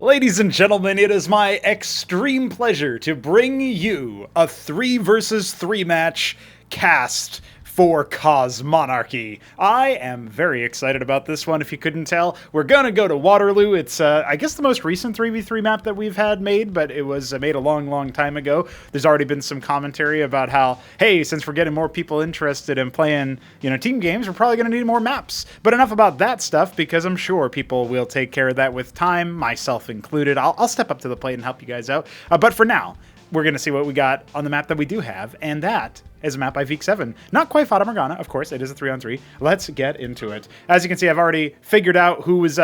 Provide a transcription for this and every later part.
Ladies and gentlemen, it is my extreme pleasure to bring you a 3 versus 3 match cast for Cosmonarchy. I am very excited about this one, if you couldn't tell. We're gonna go to Waterloo. It's, I guess, the most recent 3v3 map that we've had made, but it was made a long time ago. There's already been some commentary about how, hey, since we're getting more people interested in playing, team games, we're probably gonna need more maps. But enough about that stuff, because I'm sure people will take care of that with time, myself included. I'll step up to the plate and help you guys out. But for now, we're going to see what we got on the map that we do have, and that is a map by Veek7. Not quite Fata Morgana, of course, it is a 3-on-3. Let's get into it. As you can see, I've already figured out who's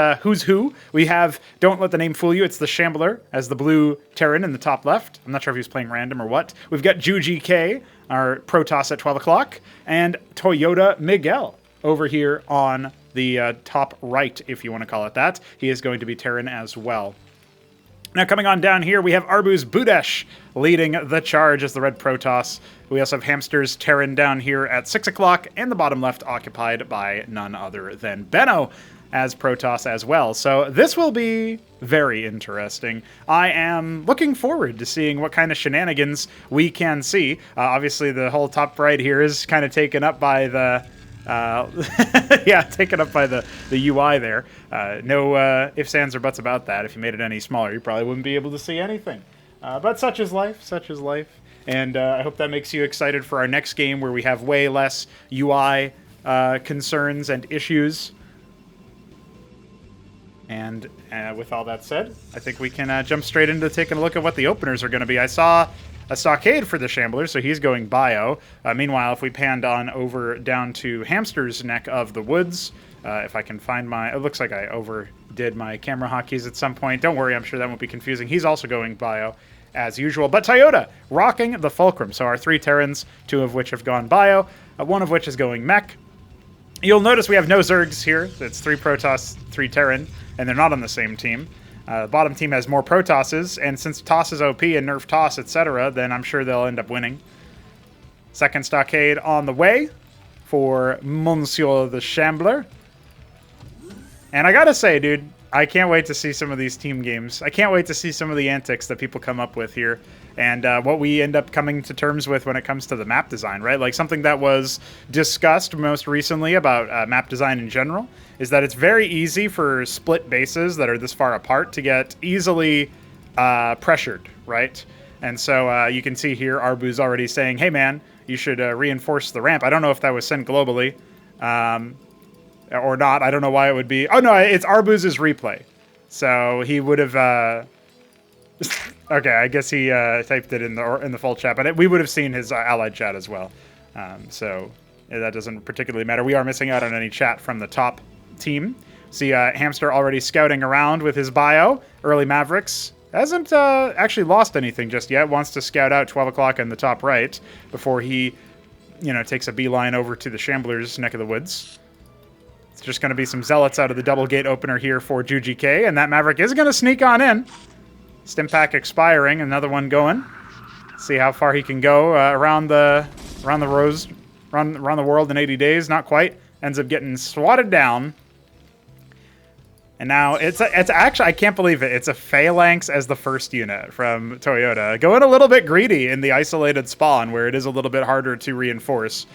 who. We have, don't let the name fool you, it's the Shambler as the blue Terran in the top left. I'm not sure if he's playing random or what. We've got JujiK, our Protoss at 12 o'clock, and Toyota Miguel over here on the top right, if you want to call it that. He is going to be Terran as well. Now coming on down here, we have ArbuzBudesh leading the charge as the red Protoss. We also have Hamster's Terran down here at 6 o'clock, and the bottom left occupied by none other than Benno as Protoss as well. So this will be very interesting. I am looking forward to seeing what kind of shenanigans we can see. Obviously, the whole top right here is kind of taken up by the... yeah, taken up by the UI there. No ifs, ands, or buts about that. If you made it any smaller, you probably wouldn't be able to see anything. But such is life, such is life. And I hope that makes you excited for our next game where we have way less UI concerns and issues. And with all that said, I think we can jump straight into taking a look at what the openers are going to be. I saw a stockade for the Shambler, so he's going bio. Meanwhile, if we panned on over down to Hamster's neck of the woods, if I can find my... It looks like I overdid my camera hotkeys at some point. Don't worry, I'm sure that won't be confusing. He's also going bio, as usual. But Toyota, rocking the Fulcrum. So our 3 Terrans, 2 of which have gone bio, 1 of which is going mech. You'll notice we have no Zergs here. It's 3 Protoss, 3 Terran, and they're not on the same team. The bottom team has more Protosses, and since Toss is OP and nerf Toss, etc., then I'm sure they'll end up winning. Second stockade on the way for Monsieur the Shambler. And I gotta say, dude, I can't wait to see some of these team games. I can't wait to see some of the antics that people come up with here, and what we end up coming to terms with when it comes to the map design, right? Like, something that was discussed most recently about map design in general is that it's very easy for split bases that are this far apart to get easily pressured, right? And so you can see here Arbuz already saying, hey man, you should reinforce the ramp. I don't know if that was sent globally or not. I don't know why it would be. Oh no, it's Arbuz's replay. So he would have... okay, I guess he typed it in the full chat, but we would have seen his allied chat as well. So that doesn't particularly matter. We are missing out on any chat from the top team. See Hamster already scouting around with his bio. Early Mavericks hasn't actually lost anything just yet. Wants to scout out 12 o'clock in the top right before he, takes a beeline over to the Shambler's neck of the woods. It's just going to be some Zealots out of the double gate opener here for JujiK, and that Maverick is going to sneak on in. Stim pack expiring, another one going. See how far he can go around the world in 80 days. Not quite. Ends up getting swatted down. And now it's actually, I can't believe it. It's a Phalanx as the first unit from Toyota. Going a little bit greedy in the isolated spawn where it is a little bit harder to reinforce.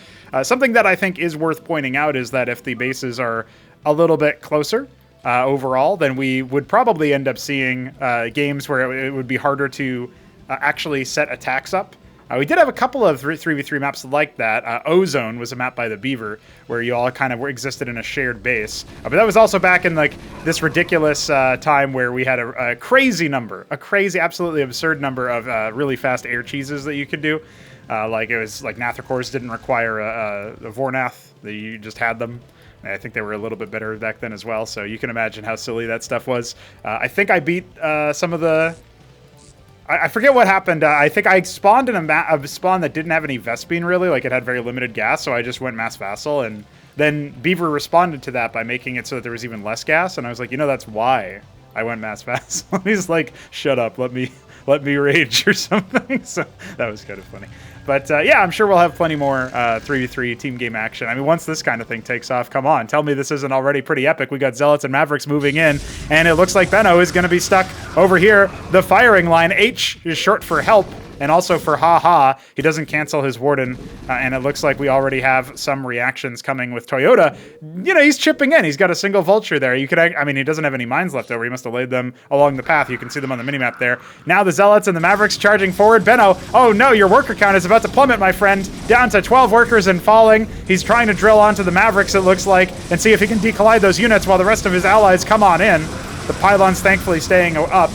Something that I think is worth pointing out is that if the bases are a little bit closer overall, then we would probably end up seeing games where it would be harder to actually set attacks up. We did have a couple of 3v3 maps like that. Ozone was a map by the Beaver where you all kind of existed in a shared base. But that was also back in like this ridiculous time where we had a crazy number, absolutely absurd number of really fast air cheeses that you could do. Like it was like Nathacores didn't require a Vornath, you just had them. I think they were a little bit better back then as well, so you can imagine how silly that stuff was. I think I beat some of the... I forget what happened. I think I spawned in a spawn that didn't have any Vespene, really. Like, it had very limited gas, so I just went Mass Vassal, and then Beaver responded to that by making it so that there was even less gas, and I was like, that's why I went Mass Vassal. He's like, shut up, let me let me rage or something. So that was kind of funny. But yeah, I'm sure we'll have plenty more 3v3 team game action. I mean, once this kind of thing takes off, come on, tell me this isn't already pretty epic. We got Zealots and Mavericks moving in, and it looks like Benno is going to be stuck over here. The firing line, H is short for help, and also for ha-ha. He doesn't cancel his Warden, and it looks like we already have some reactions coming with Toyota. You know, he's chipping in. He's got a single Vulture there. You could, I mean, he doesn't have any mines left over. He must have laid them along the path. You can see them on the minimap there. Now the Zealots and the Mavericks charging forward. Benno, oh no, your worker count is about to plummet, my friend. Down to 12 workers and falling. He's trying to drill onto the Mavericks, it looks like, and see if he can decollide those units while the rest of his allies come on in. The pylons thankfully staying up.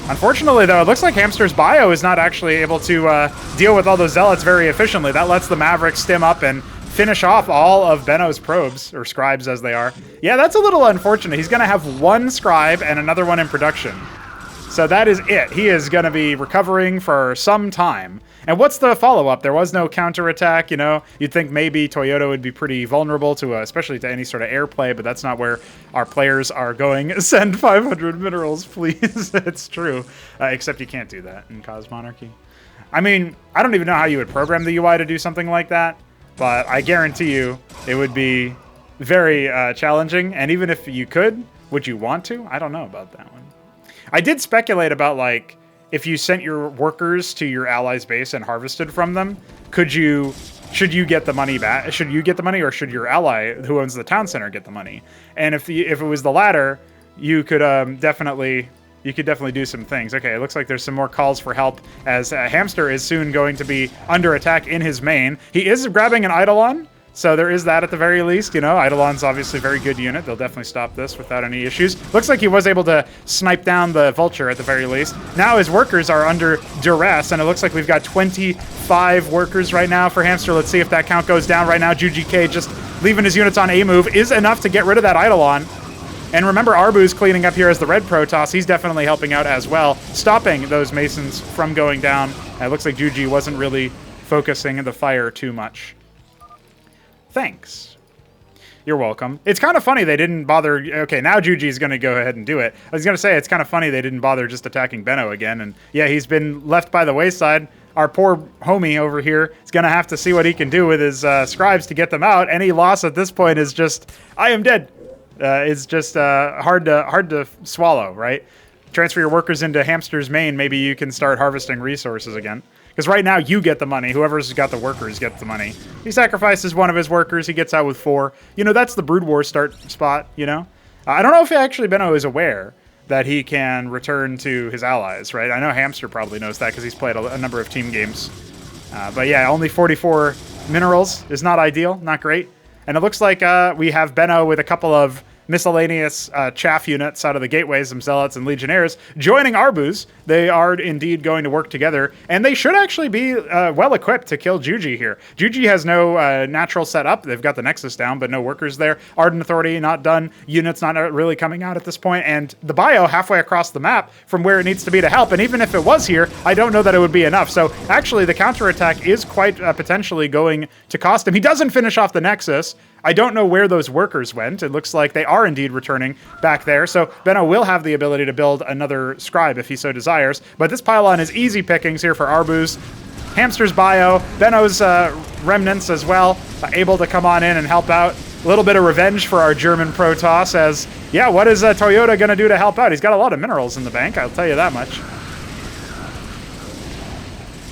Unfortunately, though, it looks like Hamster's bio is not actually able to deal with all those Zealots very efficiently. That lets the Mavericks stim up and finish off all of Benno's probes, or scribes as they are. Yeah, that's a little unfortunate. He's going to have one scribe and another one in production. So that is it. He is going to be recovering for some time. And what's the follow-up? There was no counterattack, you know? You'd think maybe Toyota would be pretty vulnerable to, especially to any sort of airplay, but that's not where our players are going. Send 500 minerals, please. It's true. Except you can't do that in Cosmonarchy. I mean, I don't even know how you would program the UI to do something like that, but I guarantee you it would be very challenging. And even if you could, would you want to? I don't know about that one. I did speculate about, like, if you sent your workers to your allies' base and harvested from them, should you get the money back? Should you get the money, or should your ally who owns the town center get the money? And if it was the latter, you could definitely do some things. Okay, it looks like there's some more calls for help as Hamster is soon going to be under attack in his main. He is grabbing an Eidolon. So there is that at the very least, you know. Eidolon's obviously a very good unit. They'll definitely stop this without any issues. Looks like he was able to snipe down the Vulture at the very least. Now his workers are under duress, and it looks like we've got 25 workers right now for Hamster. Let's see if that count goes down right now. JujiK just leaving his units on A move is enough to get rid of that Eidolon. And remember, Arbuz cleaning up here as the red Protoss. He's definitely helping out as well, stopping those Masons from going down. It looks like JujiK wasn't really focusing the fire too much. Thanks. You're welcome. It's kind of funny they didn't bother. Okay, now JujiK is going to go ahead and do it. I was going to say, it's kind of funny they didn't bother just attacking Benno again. And yeah, he's been left by the wayside. Our poor homie over here is going to have to see what he can do with his scribes to get them out. Any loss at this point is just, I am dead. It's just hard to swallow, right? Transfer your workers into Hamster's main. Maybe you can start harvesting resources again. Because right now, you get the money. Whoever's got the workers gets the money. He sacrifices one of his workers. He gets out with 4. You know, that's the Brood War start spot, you know? I don't know if actually Benno is aware that he can return to his allies, right? I know Hamster probably knows that because he's played a number of team games. But yeah, only 44 minerals is not ideal, not great. And it looks like we have Benno with a couple of miscellaneous chaff units out of the gateways, some Zealots and Legionnaires, joining Arbuz. They are indeed going to work together, and they should actually be well-equipped to kill JujiK here. JujiK has no natural setup. They've got the Nexus down, but no workers there. Ardent Authority not done. Units not really coming out at this point, and the bio halfway across the map from where it needs to be to help, and even if it was here, I don't know that it would be enough. So actually, the counterattack is quite potentially going to cost him. He doesn't finish off the Nexus. I don't know where those workers went. It looks like they are indeed returning back there. So Benno will have the ability to build another scribe if he so desires. But this pylon is easy pickings here for Arbuz. Hamster's bio, Benno's remnants as well, able to come on in and help out. A little bit of revenge for our German Protoss as, yeah, what is Toyota going to do to help out? He's got a lot of minerals in the bank, I'll tell you that much.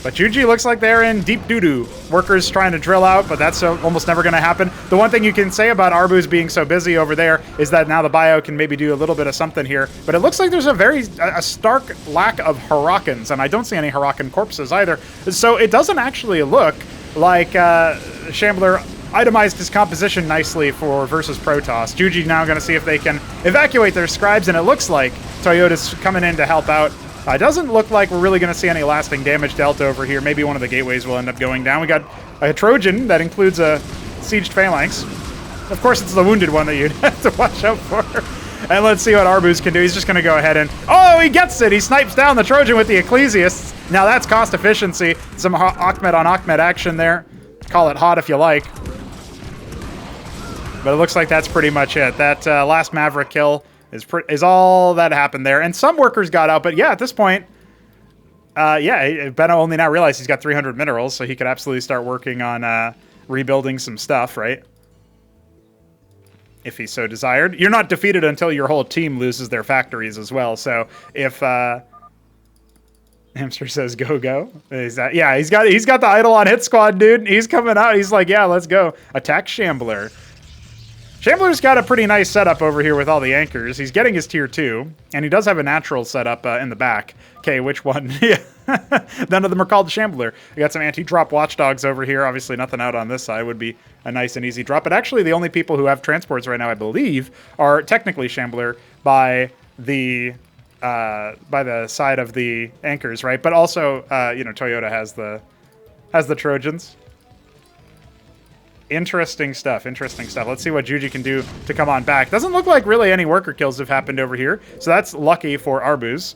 But JujiK looks like they're in deep doo-doo. Workers trying to drill out, but that's almost never going to happen. The one thing you can say about Arbuz being so busy over there is that now the bio can maybe do a little bit of something here. But it looks like there's a stark lack of Hurricans, and I don't see any Hurrican corpses either. So it doesn't actually look like Shambler itemized his composition nicely for versus Protoss. JujiK now going to see if they can evacuate their scribes, and it looks like Toyota's coming in to help out. It doesn't look like we're really going to see any lasting damage dealt over here. Maybe one of the gateways will end up going down. We got a Trojan that includes a sieged phalanx. Of course, it's the wounded one that you'd have to watch out for. And let's see what Arbuz can do. He's just going to go ahead and... Oh, he gets it! He snipes down the Trojan with the Ecclesiasts. Now that's cost efficiency. Some Ahmed on Ahmed action there. Call it hot if you like. But it looks like that's pretty much it. That last Maverick kill is all that happened there. And some workers got out, but yeah, at this point, yeah, Benno only now realized he's got 300 minerals, so he could absolutely start working on rebuilding some stuff, right? If he so desired. You're not defeated until your whole team loses their factories as well. So if Hamster says go. Yeah, he's got the Eidolon hit squad, dude. He's coming out. He's like, yeah, let's go. Attack Shambler. Shambler's got a pretty nice setup over here with all the anchors. He's getting his tier 2, and he does have a natural setup in the back. Okay, which one? Yeah. None of them are called Shambler. We got some anti-drop watchdogs over here. Obviously, nothing out on this side would be a nice and easy drop. But actually, the only people who have transports right now, I believe, are technically Shambler by the side of the anchors, right? But also, you know, Toyota has the Trojans. Interesting stuff. Let's see what JujiK can do to come on back. Doesn't look like really any worker kills have happened over here, so that's lucky for Arbuz.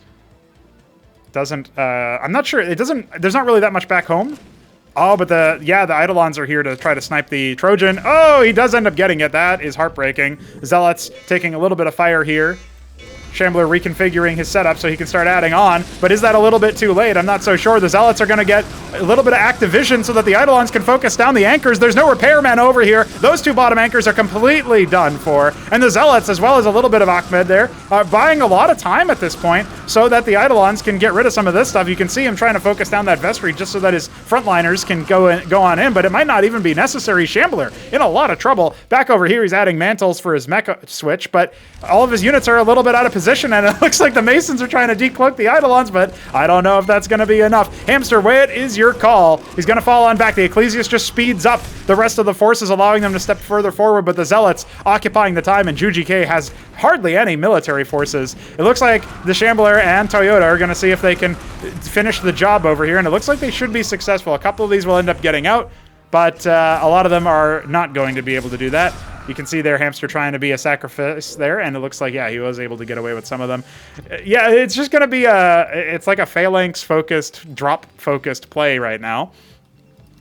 I'm not sure. There's not really that much back home. Oh, but the Eidolons are here to try to snipe the Trojan. Oh, he does end up getting it. That is heartbreaking. Zealots taking a little bit of fire here. Shambler reconfiguring his setup so he can start adding on, but is that a little bit too late? I'm not so sure. The Zealots are going to get a little bit of active vision so that the Eidolons can focus down the anchors. There's no repairman over here. Those two bottom anchors are completely done for, and the Zealots, as well as a little bit of Ahmed there, are buying a lot of time at this point so that the Eidolons can get rid of some of this stuff. You can see him trying to focus down that vestry just so that his frontliners can go on in, but it might not even be necessary. Shambler in a lot of trouble. Back over here, he's adding mantles for his mecha switch, but all of his units are a little bit out of position, and it looks like the Masons are trying to decloak the Eidolons, but I don't know if that's going to be enough. Hamster, what is your call? He's going to fall on back. The Ecclesias just speeds up the rest of the forces, allowing them to step further forward, but the Zealots occupying the time, and JujiK has hardly any military forces. It looks like the Shambler and Toyota are going to see if they can finish the job over here, and it looks like they should be successful. A couple of these will end up getting out, but a lot of them are not going to be able to do that. You can see there Hamster trying to be a sacrifice there, and it looks like, yeah, he was able to get away with some of them. Yeah, it's just going to be it's like a phalanx-focused, drop-focused play right now.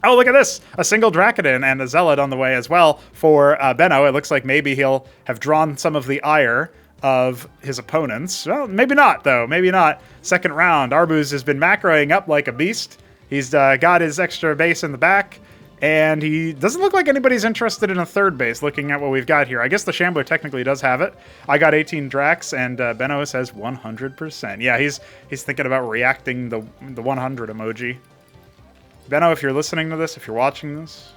Oh, look at this. A single Dracodon and a Zealot on the way as well for Benno. It looks like maybe he'll have drawn some of the ire of his opponents. Well, maybe not, though. Maybe not. Second round. Arbuz has been macroing up like a beast. He's got his extra base in the back. And he doesn't look like anybody's interested in a third base, looking at what we've got here. I guess the Shambler technically does have it. I got 18 Drax, and Benno says 100%. Yeah, he's thinking about reacting the 100 emoji. Benno, if you're listening to this, if you're watching this,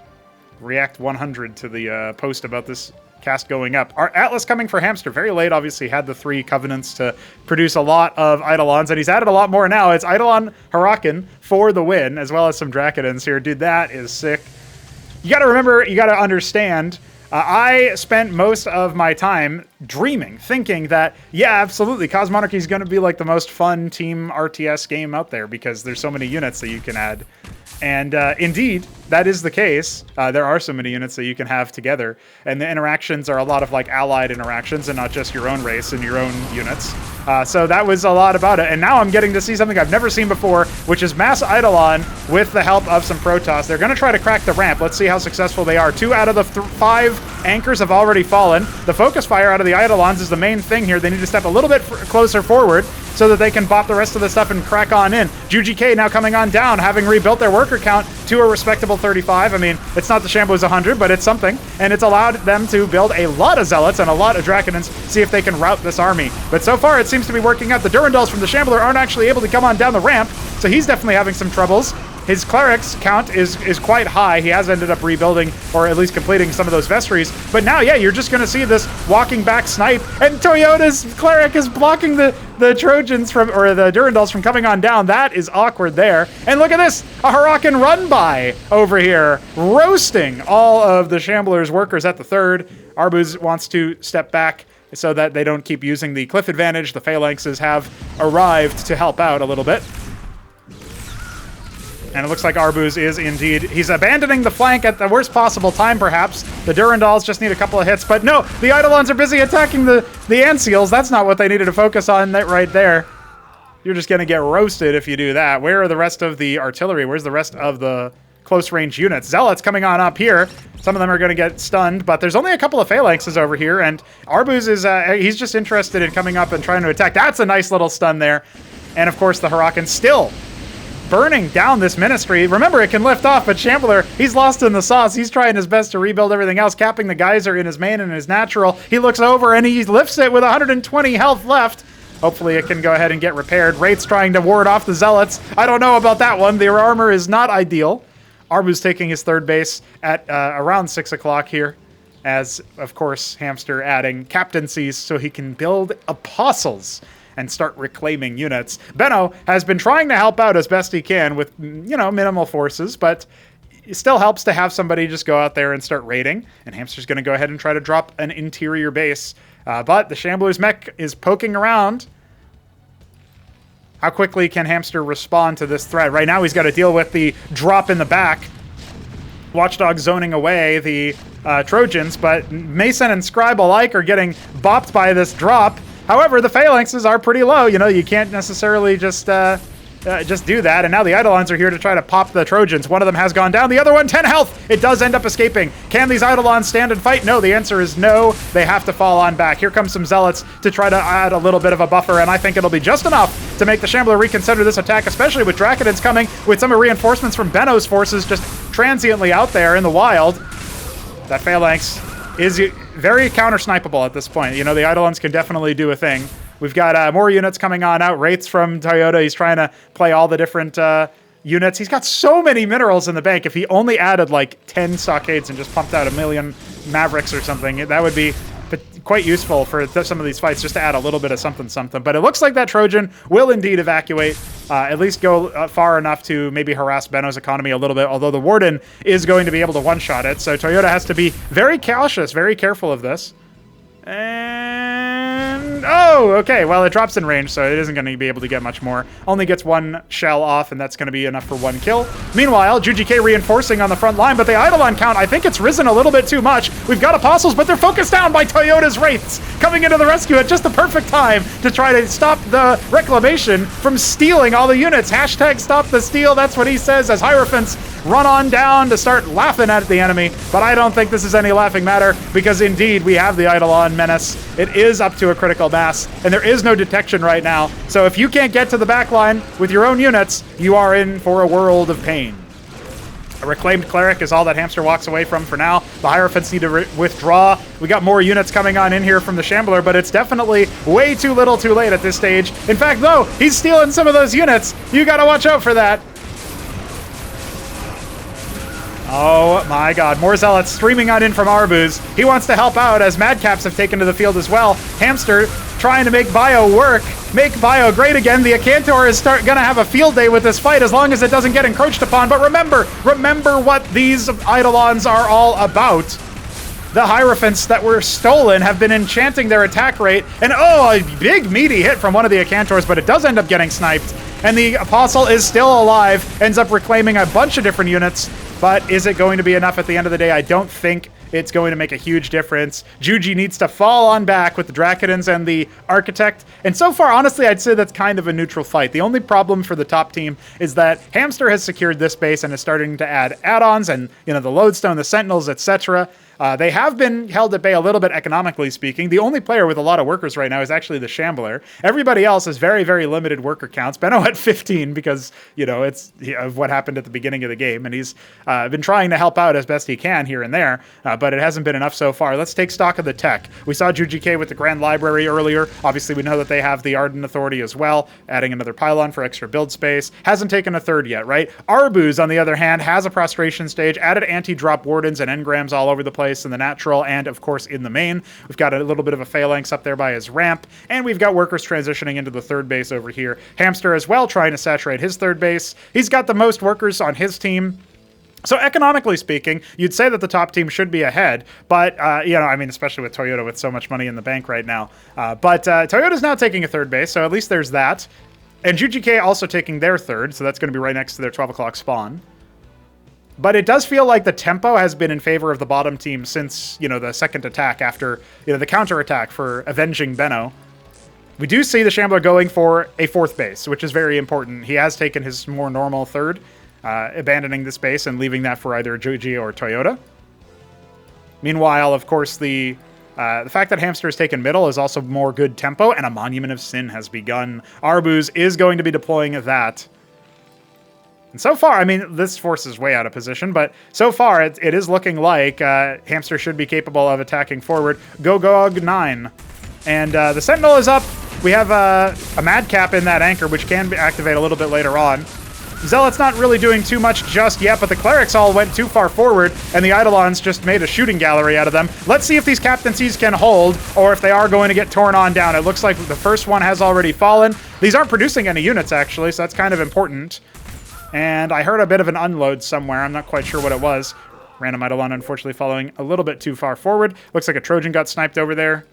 react 100 to the post about this cast going up. Our Atlas coming for Hamster. Very late, obviously, had the 3 Covenants to produce a lot of Eidolons, and he's added a lot more now. It's Eidolon Huracan for the win, as well as some Dracodons here. Dude, that is sick. You got to remember, you got to understand, I spent most of my time dreaming, thinking that, yeah, absolutely, Cosmonarchy is going to be like the most fun team RTS game out there because there's so many units that you can add. And indeed, that is the case. There are so many units that you can have together, and the interactions are a lot of like allied interactions and not just your own race and your own units. So that was a lot about it. And now I'm getting to see something I've never seen before, which is mass Eidolon with the help of some Protoss. They're going to try to crack the ramp. Let's see how successful they are. 2 out of the 5 anchors have already fallen. The focus fire out of the Eidolons is the main thing here. They need to step a little bit closer forward so that they can bop the rest of the stuff and crack on in. JujiK now coming on down, having rebuilt their worker count to a respectable 35. I mean, it's not the Shambler's 100, but it's something. And it's allowed them to build a lot of Zealots and a lot of Dracodons, see if they can rout this army. But so far, it seems to be working out. The Durandals from the Shambler aren't actually able to come on down the ramp, so he's definitely having some troubles. His clerics count is quite high. He has ended up rebuilding, or at least completing some of those vestries. But now, yeah, you're just going to see this walking back snipe, and Toyota's cleric is blocking the Trojans from, or the Durandals from coming on down. That is awkward there. And look at this, a Huracan run-by over here, roasting all of the Shambler's workers at the third. Arbuz wants to step back so that they don't keep using the cliff advantage. The phalanxes have arrived to help out a little bit. And it looks like Arbuz is indeed, he's abandoning the flank at the worst possible time, perhaps. The Durandals just need a couple of hits, but no, the Eidolons are busy attacking the Anseals. That's not what they needed to focus on right there. You're just going to get roasted if you do that. Where are the rest of the artillery? Where's the rest of the close-range units. Zealots coming on up here. Some of them are going to get stunned, but there's only a couple of phalanxes over here, and Arbuz is, he's just interested in coming up and trying to attack. That's a nice little stun there. And, of course, the Huracan still burning down this ministry. Remember, it can lift off, but Shambler, he's lost in the sauce. He's trying his best to rebuild everything else, capping the geyser in his main and his natural. He looks over, and he lifts it with 120 health left. Hopefully it can go ahead and get repaired. Wraith's trying to ward off the Zealots. I don't know about that one. Their armor is not ideal. Arbuz taking his third base at around 6 o'clock here, as, of course, Hamster adding captaincies so he can build apostles and start reclaiming units. Benno has been trying to help out as best he can with, you know, minimal forces, but it still helps to have somebody just go out there and start raiding, and Hamster's going to go ahead and try to drop an interior base. But the Shambler's mech is poking around. How quickly can Hamster respond to this threat? Right now he's got to deal with the drop in the back. Watchdog zoning away the Trojans, but Mason and Scribe alike are getting bopped by this drop. However, the phalanxes are pretty low. You know, you can't necessarily just do that. And now the Eidolons are here to try to pop the Trojans. One of them has gone down. The other one, 10 health. It does end up escaping. Can these Eidolons stand and fight? No, the answer is no. They have to fall on back. Here comes some Zealots to try to add a little bit of a buffer, and I think it'll be just enough to make the Shambler reconsider this attack, especially with Dracodons coming with some reinforcements from Benno's forces just transiently out there in the wild. That phalanx is very counter-snipeable at this point. You know, the Eidolons can definitely do a thing. We've got more units coming on out. Wraiths from Toyota. He's trying to play all the different units. He's got so many minerals in the bank. If he only added like 10 stockades and just pumped out a million Mavericks or something, that would be quite useful for some of these fights, just to add a little bit of something. But it looks like that Trojan will indeed evacuate, at least go far enough to maybe harass Benno's economy a little bit, although the Warden is going to be able to one-shot it. So Toyota has to be very cautious, very careful of this. And oh, okay. Well, it drops in range, so it isn't going to be able to get much more. Only gets one shell off, and that's going to be enough for one kill. Meanwhile, JujiK reinforcing on the front line, but the Eidolon count, I think it's risen a little bit too much. We've got apostles, but they're focused down by Toyota's Wraiths, coming into the rescue at just the perfect time to try to stop the reclamation from stealing all the units. Hashtag stop the steal. That's what he says as Hierophants run on down to start laughing at the enemy. But I don't think this is any laughing matter, because indeed we have the Eidolon menace. It is up to a critical mass, and there is no detection right now. So if you can't get to the back line with your own units, you are in for a world of pain. A reclaimed cleric is all that Hamster walks away from for now. The Hierophants need to withdraw. We got more units coming on in here from the Shambler, but it's definitely way too little too late at this stage. In fact, though, he's stealing some of those units. You gotta watch out for that. Oh my god, more Zealots streaming on in from Arbuz. He wants to help out as Madcaps have taken to the field as well. Hamster trying to make Bio work, make Bio great again. The Acantor is gonna have a field day with this fight as long as it doesn't get encroached upon. But remember what these Eidolons are all about. The Hierophants that were stolen have been enchanting their attack rate. And oh, a big meaty hit from one of the Acantors, but it does end up getting sniped. And the Apostle is still alive, ends up reclaiming a bunch of different units. But is it going to be enough at the end of the day? I don't think it's going to make a huge difference. JujiK needs to fall on back with the Dracodons and the Architect. And so far, honestly, I'd say that's kind of a neutral fight. The only problem for the top team is that Hamster has secured this base and is starting to add add-ons and, you know, the Lodestone, the Sentinels, etc. They have been held at bay a little bit economically speaking. The only player with a lot of workers right now is actually the Shambler. Everybody else has very, very limited worker counts. Benno at 15 because, you know, it's of what happened at the beginning of the game. And he's been trying to help out as best he can here and there, but it hasn't been enough so far. Let's take stock of the tech. We saw JujiK with the Grand Library earlier. Obviously, we know that they have the Arden Authority as well, adding another pylon for extra build space. Hasn't taken a third yet, right? Arbuz, on the other hand, has a prostration stage, added anti-drop wardens and engrams all over the place in the natural and, of course, in the main. We've got a little bit of a phalanx up there by his ramp, and we've got workers transitioning into the third base over here. Hamster as well trying to saturate his third base. He's got the most workers on his team. So economically speaking, you'd say that the top team should be ahead, but, you know, I mean, especially with Toyota with so much money in the bank right now. But Toyota's now taking a third base, so at least there's that. And JujiK also taking their third, so that's going to be right next to their 12 o'clock spawn. But it does feel like the tempo has been in favor of the bottom team since, you know, the second attack after, you know, the counterattack for avenging Benno. We do see the Shambler going for a fourth base, which is very important. He has taken his more normal third. abandoning the space and leaving that for either JujiK or Toyota. Meanwhile, of course, the fact that Hamster has taken middle is also more good tempo, and a Monument of Sin has begun. Arbuz is going to be deploying that. And so far, I mean, this force is way out of position, but so far it is looking like Hamster should be capable of attacking forward. Gogog 9. And the Sentinel is up. We have a Madcap in that anchor, which can activate a little bit later on. Zealot's not really doing too much just yet, but the Clerics all went too far forward, and the Eidolons just made a shooting gallery out of them. Let's see if these captaincies can hold, or if they are going to get torn on down. It looks like the first one has already fallen. These aren't producing any units, actually, so that's kind of important. And I heard a bit of an unload somewhere. I'm not quite sure what it was. Random Eidolon, unfortunately, following a little bit too far forward. Looks like a Trojan got sniped over there.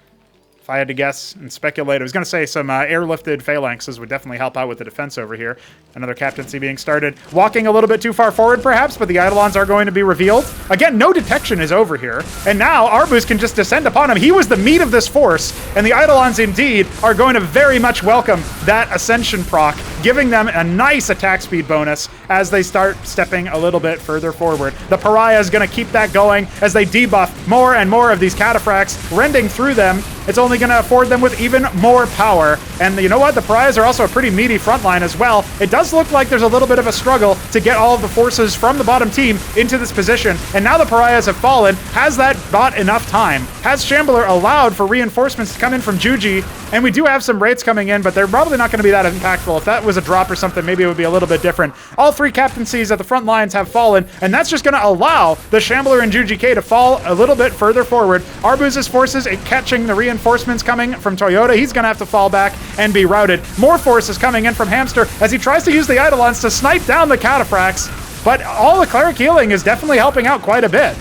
If I had to guess and speculate, I was going to say some airlifted phalanxes would definitely help out with the defense over here. Another captaincy being started. Walking a little bit too far forward, perhaps, but the Eidolons are going to be revealed. Again, no detection is over here. And now Arbuz can just descend upon him. He was the meat of this force, and the Eidolons indeed are going to very much welcome that Ascension proc, giving them a nice attack speed bonus as they start stepping a little bit further forward. The Pariah is going to keep that going as they debuff more and more of these cataphracts, rending through them. It's only going to afford them with even more power. And you know what? The Pariahs are also a pretty meaty front line as well. It does look like there's a little bit of a struggle to get all of the forces from the bottom team into this position. And now the Pariahs have fallen. Has that bought enough time? Has Shambler allowed for reinforcements to come in from JujiK? And we do have some raids coming in, but they're probably not going to be that impactful. If that was a drop or something, maybe it would be a little bit different. All three captaincies at the front lines have fallen, and that's just going to allow the Shambler and JujiK to fall a little bit further forward. Arbuz's forces catching the reinforcements coming from Toyota. He's going to have to fall back and be routed. More forces coming in from Hamster as he tries to use the Eidolons to snipe down the cataphracts, but all the cleric healing is definitely helping out quite a bit.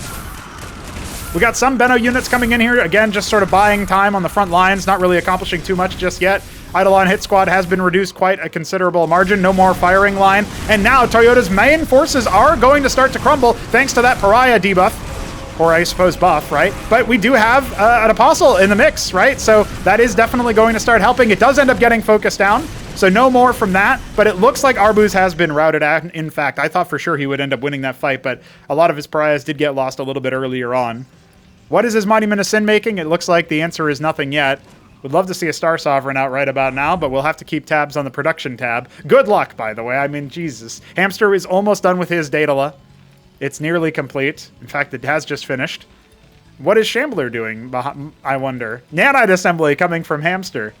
We got some Benno units coming in here, again, just sort of buying time on the front lines, not really accomplishing too much just yet. Eidolon hit squad has been reduced quite a considerable margin, no more firing line, and now Toyota's main forces are going to start to crumble thanks to that Pariah debuff. Or I suppose buff, right? But we do have an Apostle in the mix, right? So that is definitely going to start helping. It does end up getting focused down, so no more from that. But it looks like Arbuz has been routed out. In fact, I thought for sure he would end up winning that fight, but a lot of his Pariahs did get lost a little bit earlier on. What is his Monument of Sin making? It looks like the answer is nothing yet. Would love to see a Star Sovereign out right about now, but we'll have to keep tabs on the production tab. Good luck, by the way. I mean, Jesus. Hamster is almost done with his Daedala. It's nearly complete. In fact, it has just finished. What is Shambler doing, I wonder? Nanite Assembly coming from Hamster.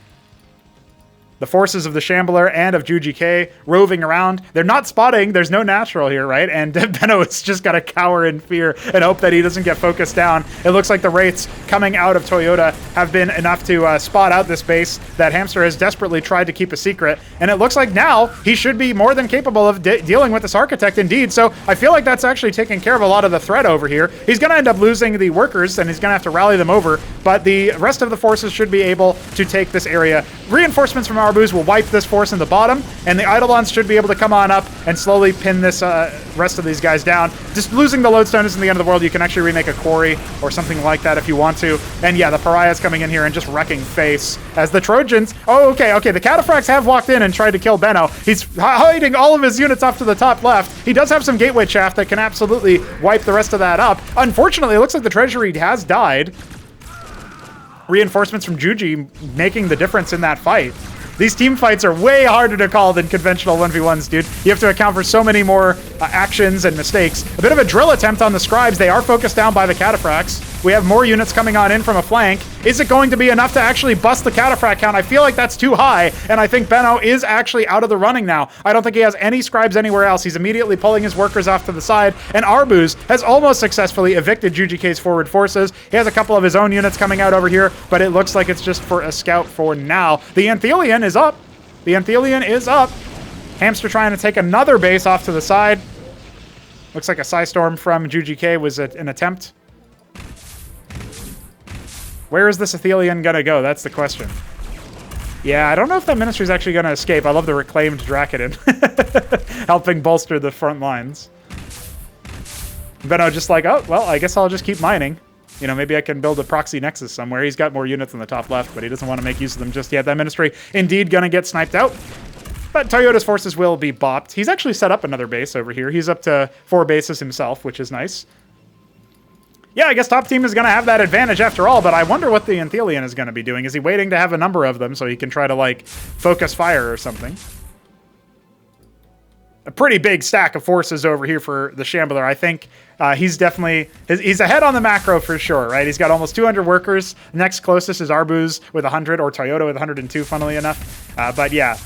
The forces of the Shambler and of JujiK roving around. They're not spotting. There's no natural here, right? And Benno has just got to cower in fear and hope that he doesn't get focused down. It looks like the Wraiths coming out of Toyota have been enough to spot out this base that Hamster has desperately tried to keep a secret. And it looks like now he should be more than capable of dealing with this Architect indeed. So I feel like that's actually taking care of a lot of the threat over here. He's going to end up losing the workers and he's going to have to rally them over. But the rest of the forces should be able to take this area. Reinforcements from Arbuz will wipe this force in the bottom, and the Eidolons should be able to come on up and slowly pin this rest of these guys down. Just losing the Lodestone isn't the end of the world. You can actually remake a quarry or something like that if you want to. And yeah, the Pariah's coming in here and just wrecking face as the Trojans... Oh, okay, the Cataphracts have walked in and tried to kill Benno. He's hiding all of his units off to the top left. He does have some Gateway Chaff that can absolutely wipe the rest of that up. Unfortunately, it looks like the Treasury has died. Reinforcements from JujiK making the difference in that fight. These team fights are way harder to call than conventional 1v1s, dude. You have to account for so many more actions and mistakes. A bit of a drill attempt on the Scribes. They are focused down by the Cataphracts. We have more units coming on in from a flank. Is it going to be enough to actually bust the Cataphract count? I feel like that's too high, and I think Benno is actually out of the running now. I don't think he has any Scribes anywhere else. He's immediately pulling his workers off to the side, and Arbuz has almost successfully evicted JujiK's forward forces. He has a couple of his own units coming out over here, but it looks like it's just for a scout for now. The Anthelion is up. The Anthelion is up. Hamster trying to take another base off to the side. Looks like a Psystorm from JujiK was an attempt. Where is this Athelion gonna go? That's the question. Yeah, I don't know if that Ministry is actually gonna escape. I love the reclaimed Drakiden. Helping bolster the front lines. Benno just like, oh, well, I guess I'll just keep mining. You know, maybe I can build a proxy nexus somewhere. He's got more units on the top left, but he doesn't want to make use of them just yet. That Ministry indeed gonna get sniped out. But Toyota's forces will be bopped. He's actually set up another base over here. He's up to 4 bases himself, which is nice. Yeah, I guess top team is going to have that advantage after all, but I wonder what the Anthelian is going to be doing. Is he waiting to have a number of them so he can try to, like, focus fire or something? A pretty big stack of forces over here for the Shambler. I think he's definitely... He's ahead on the macro for sure, right? He's got almost 200 workers. Next closest is Arbuz with 100, or Toyota with 102, funnily enough. But yeah...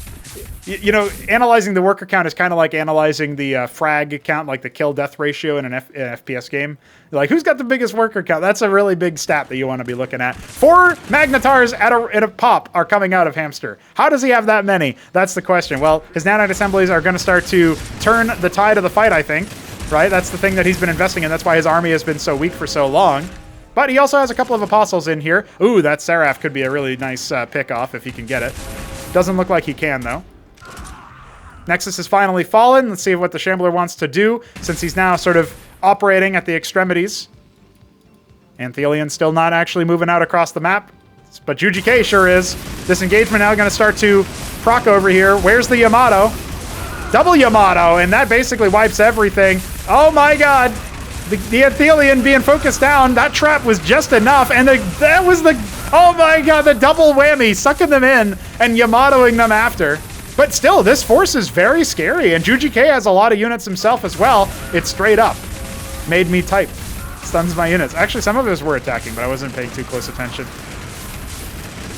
You know, analyzing the worker count is kind of like analyzing the frag count, like the kill-death ratio in an FPS game. Like, who's got the biggest worker count? That's a really big stat that you want to be looking at. 4 Magnetars at a pop are coming out of Hamster. How does he have that many? That's the question. Well, his nanite assemblies are going to start to turn the tide of the fight, I think. Right? That's the thing that he's been investing in. That's why his army has been so weak for so long. But he also has a couple of apostles in here. Ooh, that Seraph could be a really nice pick-off if he can get it. Doesn't look like he can, though. Nexus has finally fallen. Let's see what the Shambler wants to do, since he's now sort of operating at the extremities. Anthelian's still not actually moving out across the map, but JujiK sure is. This engagement now going to start to proc over here. Where's the Yamato? Double Yamato, and that basically wipes everything. Oh my god! The Anthelian being focused down. That trap was just enough, and that was the... Oh my god, the double whammy, sucking them in and Yamatoing them after. But still, this force is very scary, and JujiK has a lot of units himself as well. It's straight up. Made me type. Stuns my units. Actually, some of us were attacking, but I wasn't paying too close attention.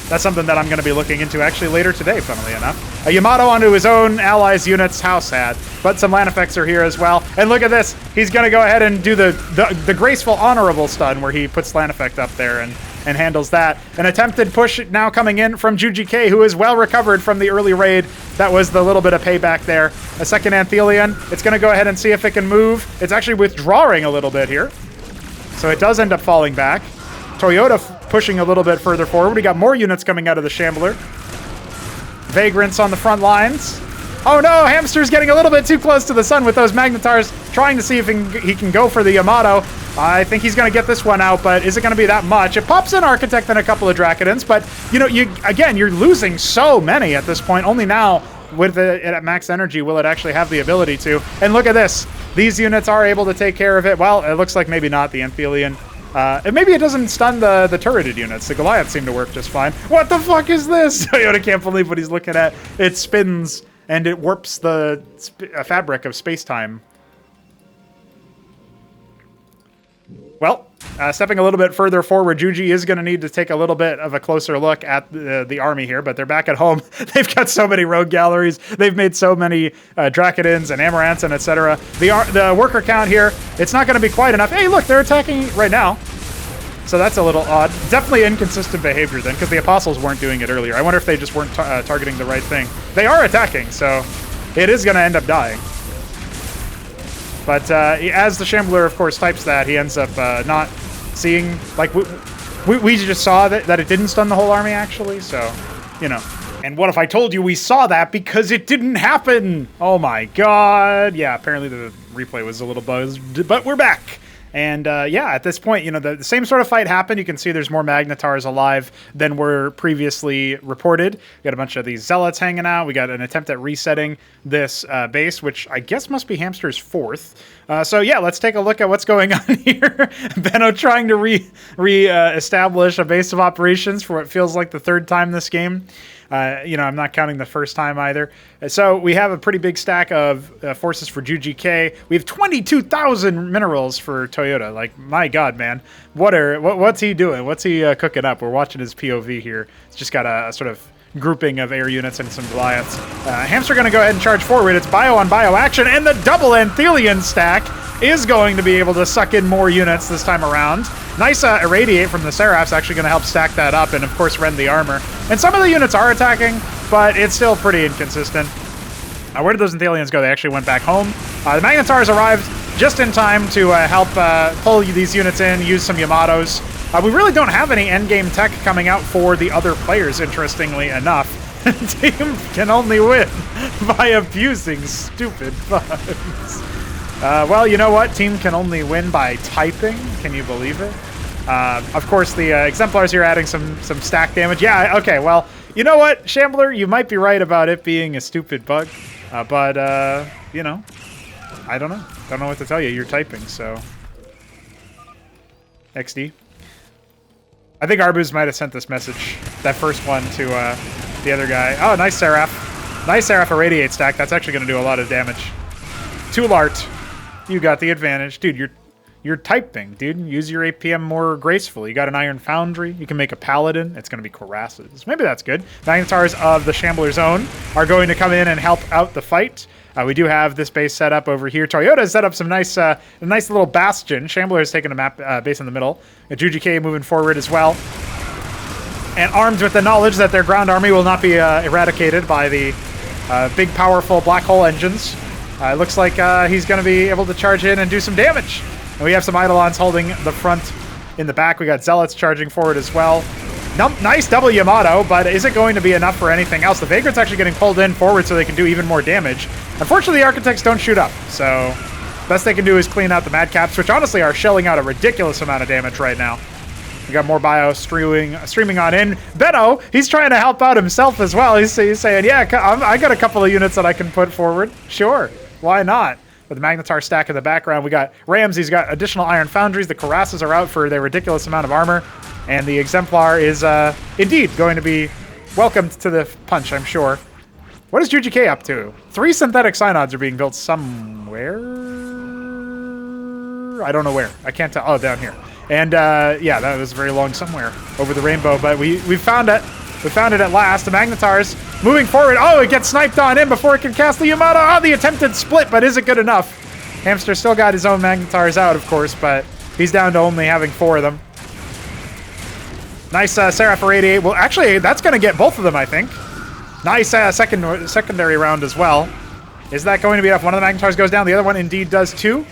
That's something that I'm going to be looking into actually later today, funnily enough. A Yamato onto his own allies' units house hat, but some land effects are here as well. And look at this. He's going to go ahead and do the graceful, honorable stun where he puts land effect up there and handles that. An attempted push now coming in from JujiK, who is well recovered from the early raid. That was the little bit of payback there. A second Anthelian. It's going to go ahead and see if it can move. It's actually withdrawing a little bit here. So it does end up falling back. Toyota pushing a little bit further forward. We got more units coming out of the Shambler. Vagrants on the front lines. Oh no, Hamster's getting a little bit too close to the sun with those Magnetars, trying to see if he can go for the Yamato. I think he's going to get this one out, but is it going to be that much? It pops in Architect and a couple of Dracodons, but, you know, you're losing so many at this point. Only now, with it at max energy, will it actually have the ability to. And look at this. These units are able to take care of it. Well, it looks like maybe not the Anthelian. And maybe it doesn't stun the turreted units. The Goliaths seem to work just fine. What the fuck is this? Toyota can't believe what he's looking at. It spins, and it warps the fabric of space-time. Well, stepping a little bit further forward, Juji is going to need to take a little bit of a closer look at the army here, but they're back at home. They've got so many rogue galleries. They've made so many Dracodons and Amaranths and etc. The worker count here, it's not going to be quite enough. Hey, look, they're attacking right now. So that's a little odd. Definitely inconsistent behavior then, because the Apostles weren't doing it earlier. I wonder if they just weren't targeting the right thing. They are attacking, so it is going to end up dying. But as the Shambler, of course, types that, he ends up not seeing... Like, we just saw that it didn't stun the whole army, actually, so, you know. And what if I told you we saw that because it didn't happen? Oh my god. Yeah, apparently the replay was a little buzzed, but we're back. And yeah, at this point, you know, the same sort of fight happened. You can see there's more Magnetars alive than were previously reported. We got a bunch of these Zealots hanging out. We got an attempt at resetting this base, which I guess must be Hamster's 4th. So yeah, let's take a look at what's going on here. Benno trying to re-establish a base of operations for what feels like the 3rd time this game. You know, I'm not counting the first time either. So we have a pretty big stack of forces for JujiK. We have 22,000 minerals for Toyota. Like, my god, man. What's he doing? What's he cooking up? We're watching his POV here. It's just got a sort of grouping of air units and some Goliaths. Hamster going to go ahead and charge forward. It's bio on bio action, and the double Anthelian stack is going to be able to suck in more units this time around. Nice Irradiate from the Seraph's actually going to help stack that up and, of course, rend the armor. And some of the units are attacking, but it's still pretty inconsistent. Where did those Anthelians go? They actually went back home. The Magnetars arrived just in time to help pull these units in, use some Yamatos. We really don't have any endgame tech coming out for the other players, interestingly enough. Team can only win by abusing stupid bugs. Well, you know what? Team can only win by typing. Can you believe it? Of course, the Exemplars here adding some stack damage. Yeah, okay, well, You know what, Shambler? You might be right about it being a stupid bug, but you know, I don't know. Don't know what to tell you. You're typing, so XD. I think Arbuz might have sent this message, that first one, to the other guy. Oh, nice Seraph. Nice Seraph Irradiate stack. That's actually going to do a lot of damage. Toolart, you got the advantage. Dude, you're typing, dude. Use your APM more gracefully. You got an Iron Foundry. You can make a Paladin. It's going to be Cuirasses. Maybe that's good. Magnetars of the Shambler's Own are going to come in and help out the fight. We do have this base set up over here. Toyota has set up some nice, a nice little bastion. Shambler has taken a map base in the middle. JujiK moving forward as well. And armed with the knowledge that their ground army will not be eradicated by the big, powerful black hole engines. It looks like he's going to be able to charge in and do some damage. And we have some Eidolons holding the front in the back. We got Zealots charging forward as well. Nice double Yamato, but is it going to be enough for anything else? The Vagrant's actually getting pulled in forward so they can do even more damage. Unfortunately, the Architects don't shoot up, so best they can do is clean out the Madcaps, which honestly are shelling out a ridiculous amount of damage right now. We got more bio streaming on in. Benno, he's trying to help out himself as well. He's saying, yeah, I got a couple of units that I can put forward. Sure, why not? With the Magnetar stack in the background, we got Ramsey's got additional Iron Foundries. The Cuirasses are out for their ridiculous amount of armor. And the Exemplar is indeed going to be welcomed to the punch, I'm sure. What is JujiK up to? 3 synthetic synods are being built somewhere. I don't know where. I can't tell. Oh, down here. And yeah, that was very long somewhere over the rainbow. But we found it. We found it at last. The Magnetars moving forward. Oh, it gets sniped on in before it can cast the Yamato. Oh, the attempted split, but is it good enough? Hamster still got his own Magnetars out, of course, but he's down to only having 4 of them. Nice Seraph Irradiate. Well, actually, that's going to get both of them, I think. Nice secondary round as well. Is that going to be enough? One of the Magnetars goes down. The other one indeed does too.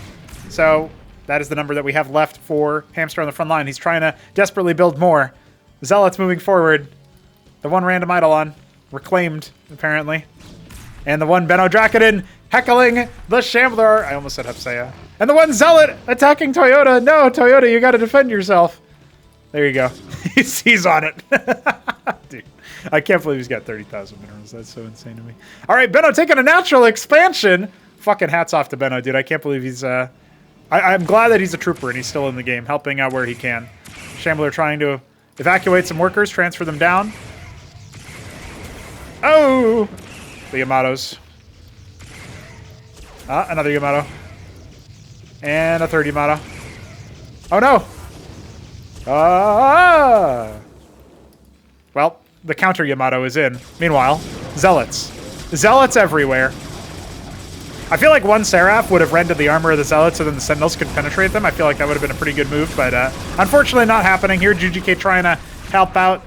So that is the number that we have left for Hamster on the front line. He's trying to desperately build more. Zealots moving forward. The one random Eidolon reclaimed, apparently. And the one Benno Dracodon heckling the Shambler. I almost said Hepsea. And the one Zealot attacking Toyota. No, Toyota, you got to defend yourself. There you go. He's on it. Dude, I can't believe he's got 30,000 minerals. That's so insane to me. All right, Benno taking a natural expansion. Fucking hats off to Benno, dude. I can't believe he's... I'm glad that he's a trooper and he's still in the game, helping out where he can. Shambler trying to evacuate some workers, transfer them down. Oh! The Yamatos. Another Yamato. And a third Yamato. Oh, no! Well, the counter Yamato is in. Meanwhile, Zealots. Zealots everywhere. I feel like one Seraph would have rendered the armor of the Zealots so then the Sentinels could penetrate them. I feel like that would have been a pretty good move, but unfortunately not happening here. JujiK trying to help out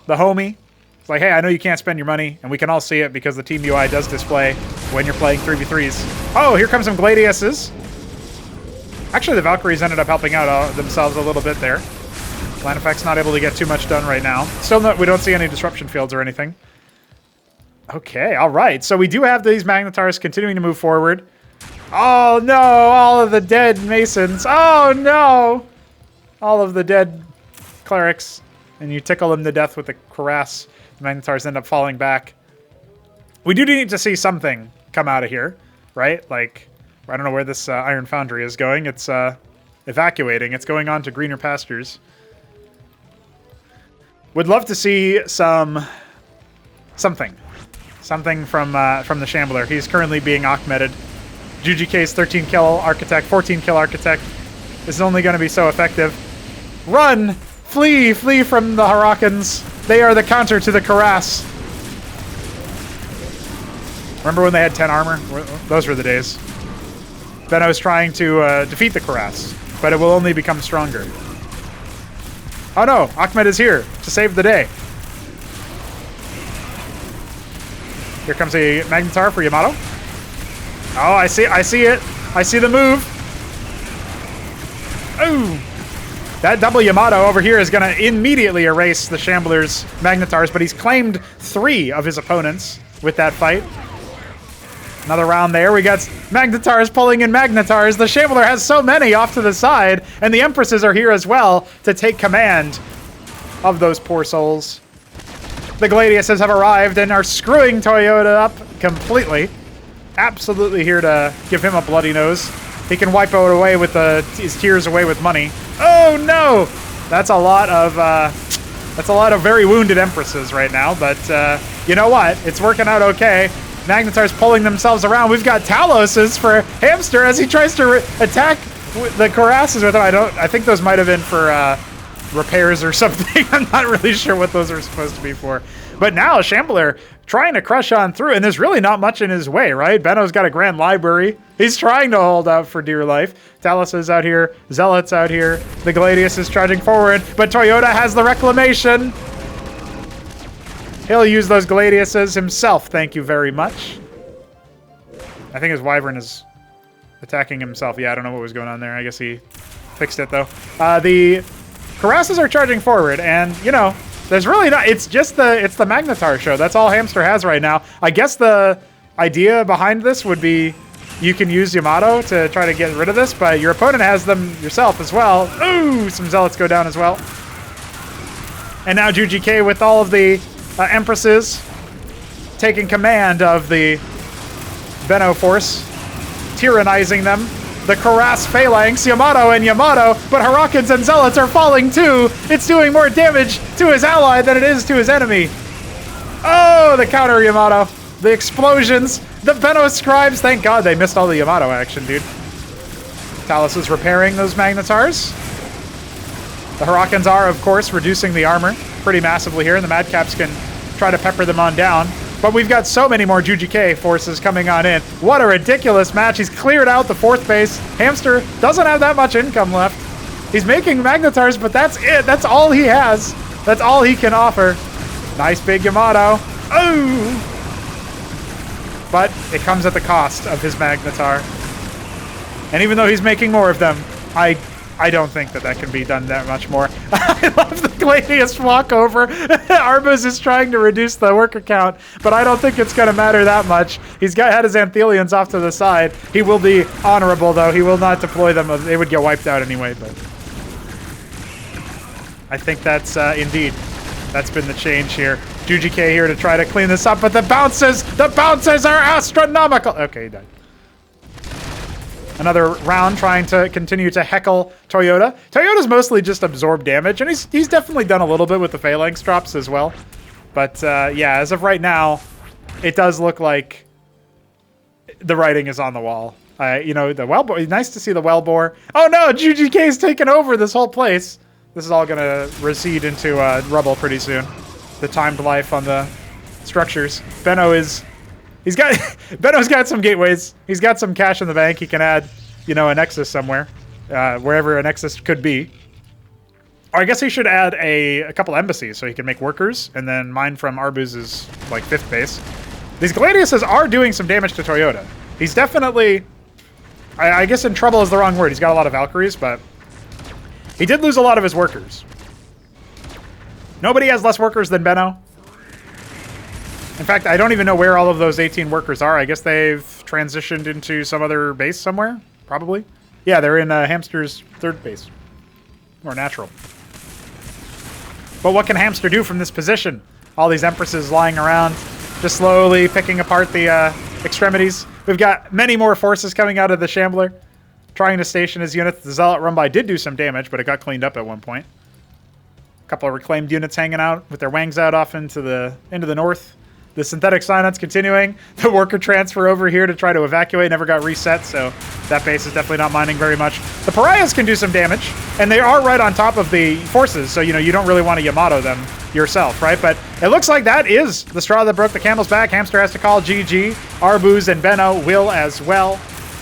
the homie. It's like, hey, I know you can't spend your money, and we can all see it because the team UI does display when you're playing 3v3s. Oh, here comes some Gladiuses. Actually, the Valkyries ended up helping out themselves a little bit there. Line Effect's not able to get too much done right now. Still, we don't see any disruption fields or anything. Okay, all right. So we do have these Magnetars continuing to move forward. Oh, no, all of the dead Masons. Oh, no. All of the dead Clerics. And you tickle them to death with the Cuirass. The Magnetars end up falling back. We do need to see something come out of here, right? Like, I don't know where this Iron Foundry is going. It's evacuating. It's going on to greener pastures. Would love to see something from the Shambler. He's currently being Achmeded. JujiK's 13 kill Architect, 14 kill Architect. This is only going to be so effective. Run! Flee! Flee from the Harakans. They are the counter to the Cuirass. Remember when they had 10 armor? Those were the days. Benno's trying to defeat the Cuirass, but it will only become stronger. Oh no, Ahmed is here to save the day. Here comes a Magnetar for Yamato. Oh, I see it. I see the move. Oh, that double Yamato over here is going to immediately erase the Shambler's Magnetars, but he's claimed 3 of his opponents with that fight. Another round there. We got Magnetars pulling in Magnetars. The Shambler has so many off to the side, and the Empresses are here as well to take command of those poor souls. The Gladiuses have arrived and are screwing Toyota up completely. Absolutely here to give him a bloody nose. He can wipe it away with his tears away with money. Oh no! That's a lot of very wounded Empresses right now, but you know what? It's working out okay. Magnetar's pulling themselves around. We've got Taloses for Hamster as he tries to attack the Cuirasses with him. I think those might have been for repairs or something. I'm not really sure what those are supposed to be for. But now Shambler trying to crush on through, and there's really not much in his way, right? Benno's got a grand library. He's trying to hold out for dear life. Talos is out here. Zealot's out here. The Gladius is charging forward, but Toyota has the reclamation. He'll use those Gladiuses himself, thank you very much. I think his Wyvern is attacking himself. Yeah, I don't know what was going on there. I guess he fixed it, though. The Cuirasses are charging forward, and, you know, there's really not... It's the Magnetar show. That's all Hamster has right now. I guess the idea behind this would be you can use Yamato to try to get rid of this, but your opponent has them yourself as well. Ooh, some Zealots go down as well. And now JujiK with all of the Empresses taking command of the Benno force, tyrannizing them. The Cuirass Phalanx, Yamato, but Harakins and Zealots are falling too. It's doing more damage to his ally than it is to his enemy. Oh, the counter Yamato. The explosions. The Benno Scribes. Thank God they missed all the Yamato action, dude. Talos is repairing those Magnetars. The Harakins are, of course, reducing the armor pretty massively here, and the Madcaps can try to pepper them on down. But we've got so many more JujiK forces coming on in. What a ridiculous match. He's cleared out the 4th base. Hamster doesn't have that much income left. He's making Magnetars, but that's it. That's all he has. That's all he can offer. Nice big Yamato. Oh! But it comes at the cost of his Magnetar. And even though he's making more of them, I don't think that can be done that much more. I love the Gladius walkover. Arbuz is trying to reduce the worker count, but I don't think it's going to matter that much. He's had his Anthelians off to the side. He will be honorable, though. He will not deploy them. They would get wiped out anyway, but I think that's that's been the change here. JujiK here to try to clean this up, but the bounces are astronomical. Okay, he died. Another round trying to continue to heckle Toyota. Toyota's mostly just absorbed damage, and he's definitely done a little bit with the Phalanx drops as well. But yeah, as of right now, it does look like the writing is on the wall. You know, the Wellbore, nice to see the Wellbore. Oh no, JujiK's taken over this whole place. This is all gonna recede into rubble pretty soon. The timed life on the structures. Benno's got some gateways. He's got some cash in the bank. He can add, you know, a Nexus somewhere, wherever a Nexus could be. Or I guess he should add a couple embassies so he can make workers and then mine from Arbuz's like 5th base. These Gladiuses are doing some damage to Toyota. He's definitely, I guess in trouble is the wrong word. He's got a lot of Valkyries, but he did lose a lot of his workers. Nobody has less workers than Benno. In fact, I don't even know where all of those 18 workers are. I guess they've transitioned into some other base somewhere, probably. Yeah, they're in Hamster's 3rd base. More natural. But what can Hamster do from this position? All these Empresses lying around, just slowly picking apart the extremities. We've got many more forces coming out of the Shambler, trying to station his units. The Zealot run by did do some damage, but it got cleaned up at one point. A couple of reclaimed units hanging out with their wangs out off into the north. The synthetic Synod's continuing. The worker transfer over here to try to evacuate never got reset, so that base is definitely not mining very much. The Pariahs can do some damage, and they are right on top of the forces, so you know you don't really want to Yamato them yourself, right? But it looks like that is the straw that broke the camel's back. Hamster has to call GG. Arbuz and Benno will as well.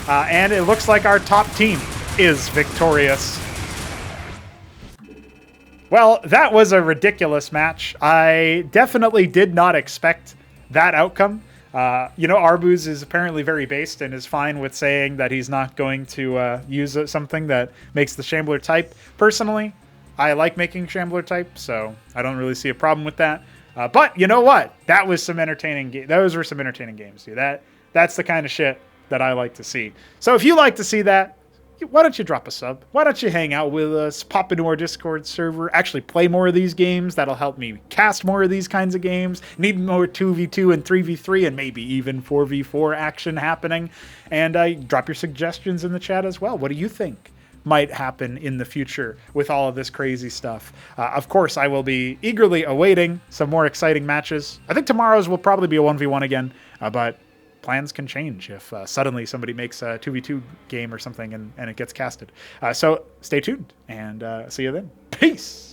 And it looks like our top team is victorious. Well, that was a ridiculous match. I definitely did not expect that outcome. You know, Arbuz is apparently very based and is fine with saying that he's not going to use something that makes the Shambler type. Personally, I like making Shambler type, so I don't really see a problem with that. But you know what? That was some entertaining. Those were some entertaining games, dude. That's the kind of shit that I like to see. So if you like to see that, why don't you drop a sub? Why don't you hang out with us, pop into our Discord server, actually play more of these games? That'll help me cast more of these kinds of games. Need more 2v2 and 3v3 and maybe even 4v4 action happening. And drop your suggestions in the chat as well. What do you think might happen in the future with all of this crazy stuff? Of course, I will be eagerly awaiting some more exciting matches. I think tomorrow's will probably be a 1v1 again, but plans can change if suddenly somebody makes a 2v2 game or something and it gets casted. So stay tuned and see you then. Peace!